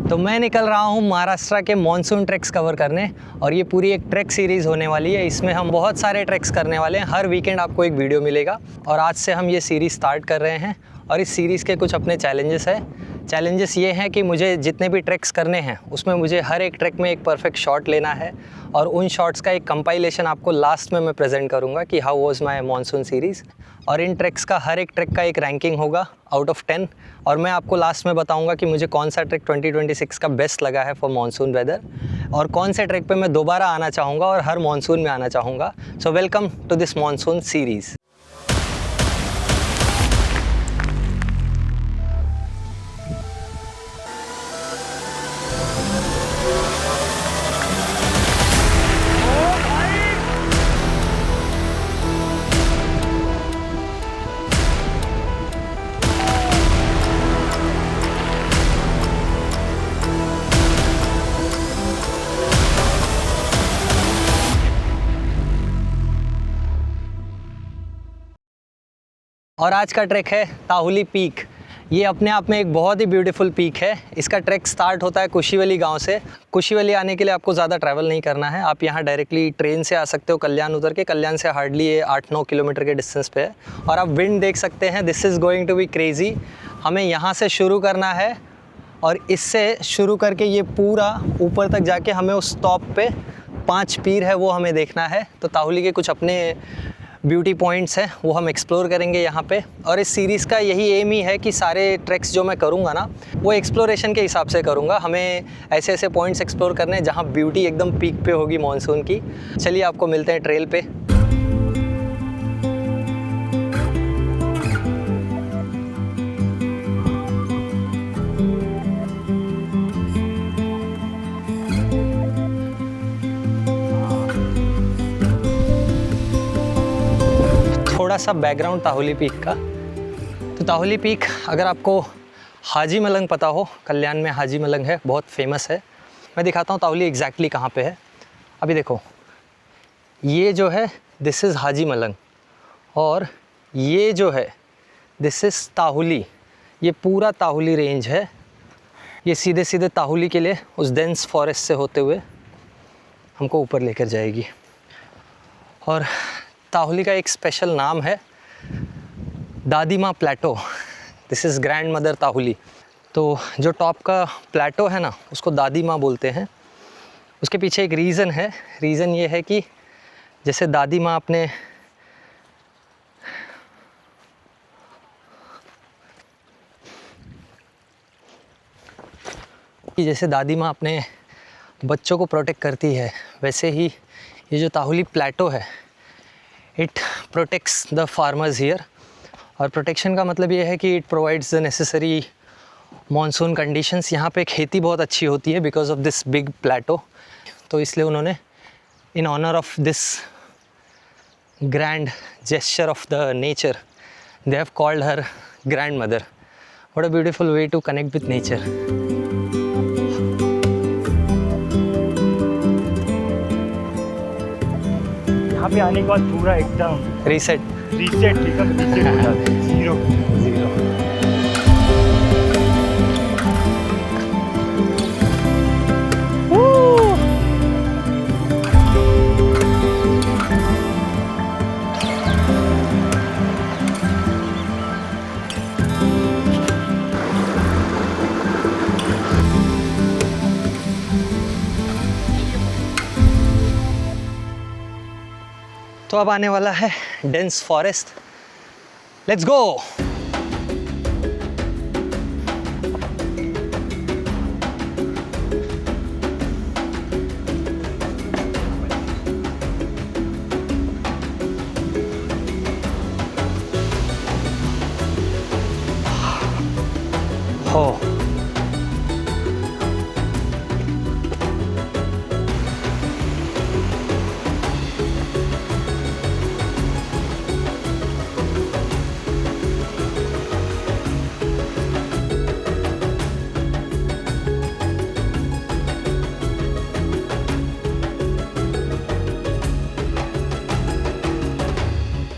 तो मैं निकल रहा हूँ महाराष्ट्र के मॉनसून ट्रैक्स कवर करने और ये पूरी एक ट्रैक सीरीज़ होने वाली है। इसमें हम बहुत सारे ट्रैक्स करने वाले हैं। हर वीकेंड आपको एक वीडियो मिलेगा और आज से हम ये सीरीज़ स्टार्ट कर रहे हैं और इस सीरीज़ के कुछ अपने चैलेंजेस हैं। चैलेंजेस ये हैं कि मुझे जितने भी ट्रैक्स करने हैं उसमें मुझे हर एक ट्रैक में एक परफेक्ट शॉट लेना है और उन शॉट्स का एक कंपाइलेशन आपको लास्ट में मैं प्रेजेंट करूँगा कि how was my monsoon series. और इन ट्रैक्स का हर एक ट्रैक का एक रैंकिंग होगा आउट ऑफ 10 और मैं आपको लास्ट में बताऊंगा कि मुझे कौन सा ट्रैक 2026 का बेस्ट लगा है फॉर मॉनसून वेदर और कौन से ट्रैक पे मैं दोबारा आना चाहूँगा और हर मॉनसून में आना चाहूँगा। So welcome to this monsoon series. और आज का ट्रैक है ताहुली पीक। ये अपने आप में एक बहुत ही ब्यूटीफुल पीक है। इसका ट्रैक स्टार्ट होता है कुशीवली गांव से। कुशीवली आने के लिए आपको ज़्यादा ट्रैवल नहीं करना है, आप यहाँ डायरेक्टली ट्रेन से आ सकते हो कल्याण उतर के। कल्याण से हार्डली ये 8-9 किलोमीटर के डिस्टेंस पे है और आप विंड देख सकते हैं। This is going to be crazy. हमें यहाँ से शुरू करना है और इससे शुरू करके ये पूरा ऊपर तक जाके हमें उस टॉप पे 5 पीर है वो हमें देखना है। तो ताहुली के कुछ अपने ब्यूटी पॉइंट्स हैं वो हम एक्सप्लोर करेंगे यहाँ पे। और इस सीरीज़ का यही एम ही है कि सारे ट्रैक्स जो मैं करूँगा ना वो एक्सप्लोरेशन के हिसाब से करूँगा। हमें ऐसे ऐसे पॉइंट्स एक्सप्लोर करने हैं जहाँ ब्यूटी एकदम पीक पे होगी मॉनसून की। चलिए आपको मिलते हैं ट्रेल पे। थोड़ा सा बैकग्राउंड ताहुली पीक का। तो ताहुली पीक अगर आपको हाजी मलंग पता हो, कल्याण में हाजी मलंग है, बहुत फेमस है। मैं दिखाता हूँ ताहुली एग्जैक्टली कहाँ पे है। अभी देखो ये जो है दिस इज़ हाजी मलंग और ये जो है दिस इज़ ताहुली। ये पूरा ताहुली रेंज है। ये सीधे सीधे ताहुली के लिए उस डेंस फॉरेस्ट से होते हुए हमको ऊपर लेकर जाएगी। और ताहुली का एक स्पेशल नाम है दादी माँ Plato. This is grandmother Tahuli. तो जो टॉप का प्लेटो है ना उसको दादी माँ बोलते हैं। उसके पीछे एक रीज़न है। रीज़न ये है कि जैसे दादी माँ अपने बच्चों को प्रोटेक्ट करती है, वैसे ही ये जो ताहुली प्लेटो है it protects the farmers here. और प्रोटेक्शन का मतलब ये है कि it provides the necessary monsoon conditions. यहाँ पे खेती बहुत अच्छी होती है because of this big plateau. तो इसलिए उन्होंने in honour of this grand gesture of the nature they have called her grandmother. What a beautiful way to connect with nature. यहाँ पे आने के बाद पूरा एकदम रीसेट एकदम रीसेट हो जाता है। जीरो तो अब आने वाला है डेंस फॉरेस्ट। Let's go. हो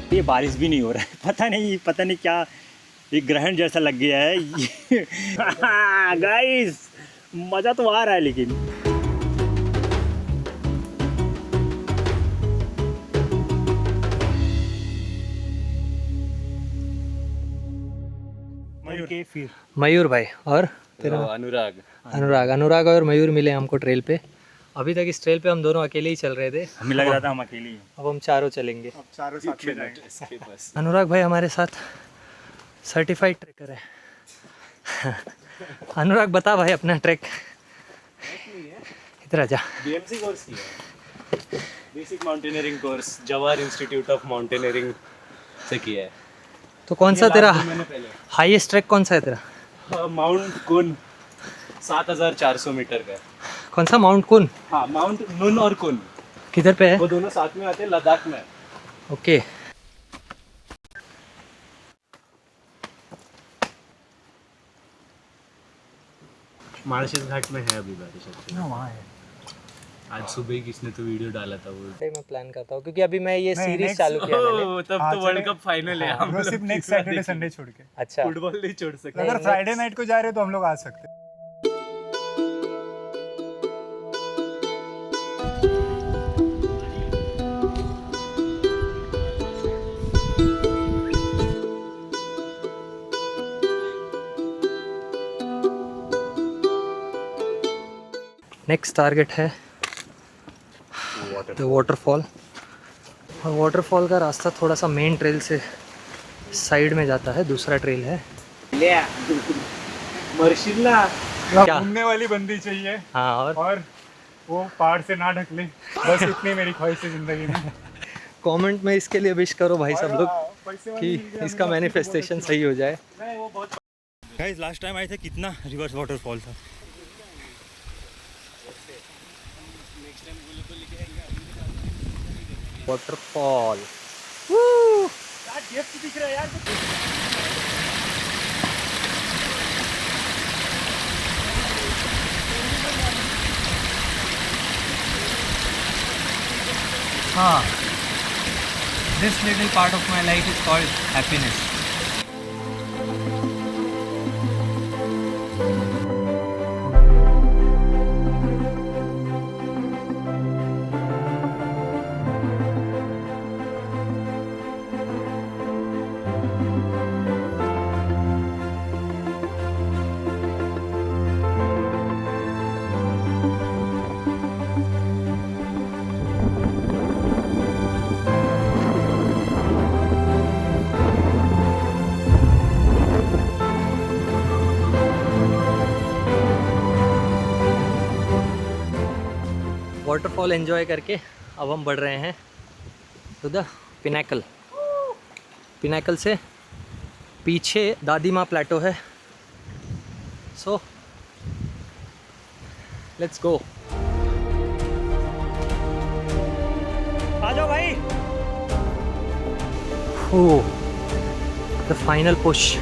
ये बारिश भी नहीं हो रहा है। पता नहीं क्या, ये ग्रहण जैसा लग गया है। गाइस मज़ा तो आ रहा है लेकिन मयूर के फिर मयूर भाई और तेरा अनुराग। अनुराग और मयूर मिले हमको ट्रेल पे। अभी तक इस ट्रेल पे हम दोनों अकेले ही चल रहे थे, हमें लग रहा था हम अकेले ही हैं। अब हम चारों चलेंगे। अब चारों साथ में जाएंगे। अनुराग भाई हमारे साथ सर्टिफाइड ट्रेकर है। अनुराग बता भाई अपना ट्रैक। इधर आजा। बीएमसी कोर्स किया है, basic mountaineering course Jawahar institute of mountaineering से किया है। तो कौन सा तेरा मैंने पहले हाईएस्ट ट्रैक कौन सा है तेरा? माउंट कुन 7400 मीटर का है। कौन सा? माउंट कुन? हाँ, माउंट नुन और कुन किधर पे है? वो दोनों साथ में आते हैं, लद्दाख में। ओके। मार्शल घाट में है अभी बारिश अच्छी। वहाँ है। आज सुबह ही किसने तो वीडियो डाला था वो। मैं प्लान करता हूँ क्योंकि अभी मैं ये सीरीज चालू किया मैंने। तब तो वर्ल्ड कप फाइनल है। हम सिर्फ नेक्स्ट सैटरडे संडे छोड़ के। अच्छा, फुटबॉल नहीं छोड़ सकते। अगर फ्राइडे नाइट को जा रहे हो तो हम लोग आ सकते हैं। नेक्स्ट टारगेट है द वाटरफॉल। और वाटरफॉल का रास्ता थोड़ा सा मेन ट्रेल से साइड में जाता है, दूसरा ट्रेल है। मर्शिला क्या? घूमने वाली बंदी चाहिए हाँ, और वो पहाड़ से ना ढक ले, बस इतनी मेरी ख्वाहिश है जिंदगी में। कमेंट में इसके लिए विश करो भाई सब लोग पैसे वाली कि इसका मैनिफेस्टेशन सही हो जाए। गाइस लास्ट टाइम आए थे, कितना रिवर्स वाटरफॉल था। वाटरफॉल दिख रहा है यार। हाँ, this little part of my life is called happiness. Waterfall enjoy करके अब हम बढ़ रहे हैं टू द पिनाकल। पिनाकल से पीछे दादी माँ प्लेटो है। So let's go. आ जाओ भाई। The final push.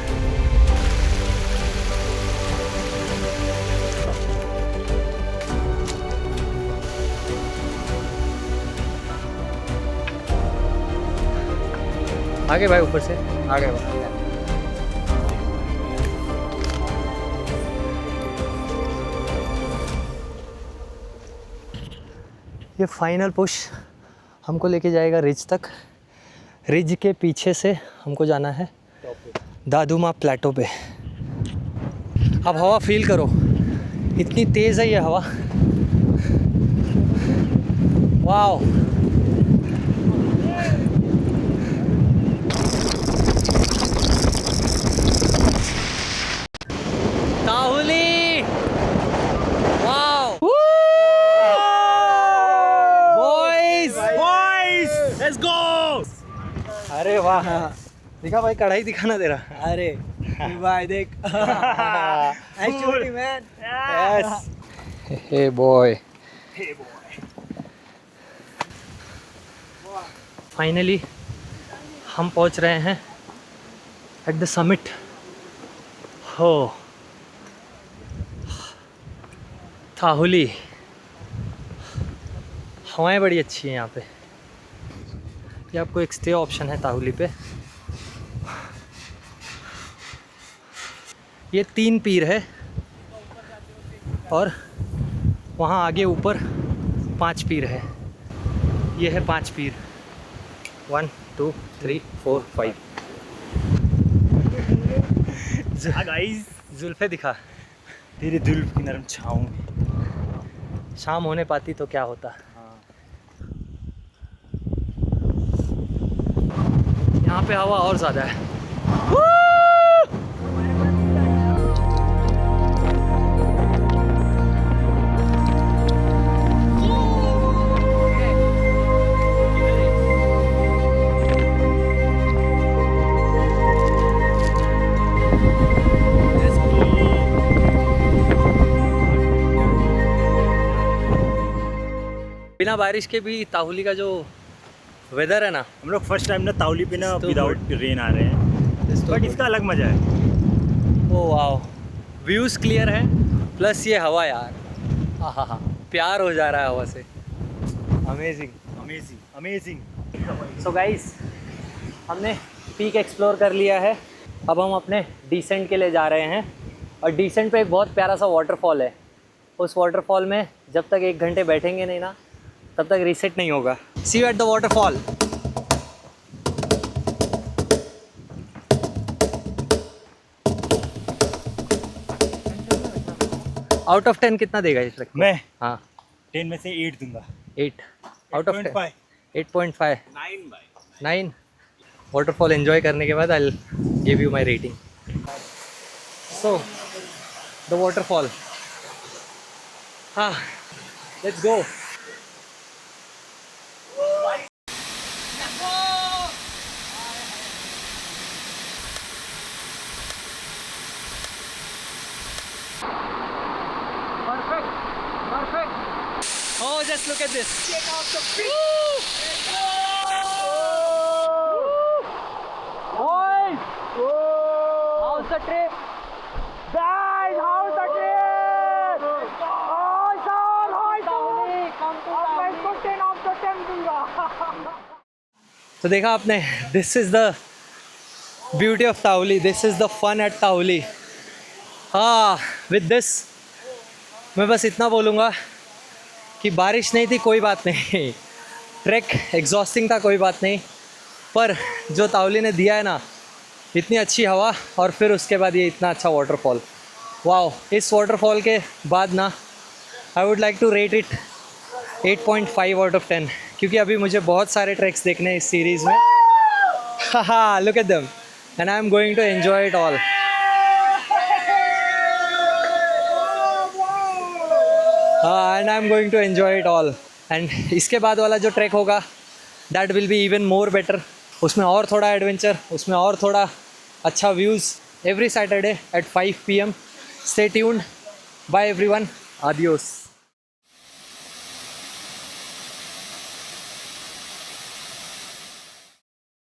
आगे भाई, ऊपर से आगे भाई। ये फाइनल पुश हमको लेके जाएगा रिज तक। रिज के पीछे से हमको जाना है दादूमा प्लेटो पे। अब हवा फील करो, इतनी तेज़ है ये हवा। Wow, Tahuli, wow, boys let's go. अरे वाह, दिखा भाई, कढ़ाई दिखाना तेरा। अरे भाई देख man. Yes, hey boy. Finally हम पहुंच रहे हैं एट द समिट। हो, ताहुली। हवाएं बड़ी अच्छी हैं यहाँ पे। ये आपको एक स्टे ऑप्शन है ताहुली पे। ये 3 पीर है। और वहाँ आगे ऊपर 5 पीर है। ये है 5 पीर, 1 2 3 4 5। गाइस जुल्फे दिखा। तेरे जुल्फ की नरम छाँव में। शाम होने पाती तो क्या होता। यहाँ पे हवा और ज़्यादा है। बिना बारिश के भी ताहुली का जो वेदर है ना, हम लोग फर्स्ट टाइम ना ताउली पे ना तो विदाउट रेन आ रहे हैं, बट इसका अलग मजा है। ओ वाओ, व्यूज़ क्लियर है प्लस ये हवा यार, हाँ, प्यार हो जा रहा है हवा से। Amazing amazing amazing. So guys, हमने पीक एक्सप्लोर कर लिया है। अब हम अपने डिसेंट के लिए जा रहे हैं और डिसेंट पे एक बहुत प्यारा सा वाटरफॉल है। उस वाटरफॉल में जब तक 1 घंटे बैठेंगे नहीं ना, तब तक रीसेट नहीं होगा। See you at the waterfall. Out of 10 कितना देगा इस ट्रैक को? मैं हाँ 10 में से 8 दूंगा। 8 आउट ऑफ 10। 8.5 8.5 9। वाटरफॉल एंजॉय करने के बाद I will give you my rating. So the waterfall, हाँ, let's go. Perfect. Oh, just look at this. Check out the fish. Boys, how's the trip? Guys, how's the trip? Awesome. Come to Tauli. 10 out of 10 दूंगा। तो देखा आपने, this is the beauty of Tauli. This is the fun at Tauli. हाँ, with this मैं बस इतना बोलूँगा कि बारिश नहीं थी कोई बात नहीं, ट्रैक एग्जॉस्टिंग था कोई बात नहीं, पर जो ताउली ने दिया है ना, इतनी अच्छी हवा और फिर उसके बाद ये इतना अच्छा वाटरफॉल, वाओ। इस वाटरफॉल के बाद ना I would like to rate it 8.5 out of 10, क्योंकि अभी मुझे बहुत सारे ट्रैक्स देखने हैं इस सीरीज़ में। हाँ, look at them and I am going to enjoy it all. And I'm going to enjoy it all. And इसके बाद वाला जो ट्रैक होगा, that will be even more better. उसमें और थोड़ा एडवेंचर, उसमें और थोड़ा अच्छा views. Every Saturday at 5 PM. Stay tuned. Bye everyone. Adios.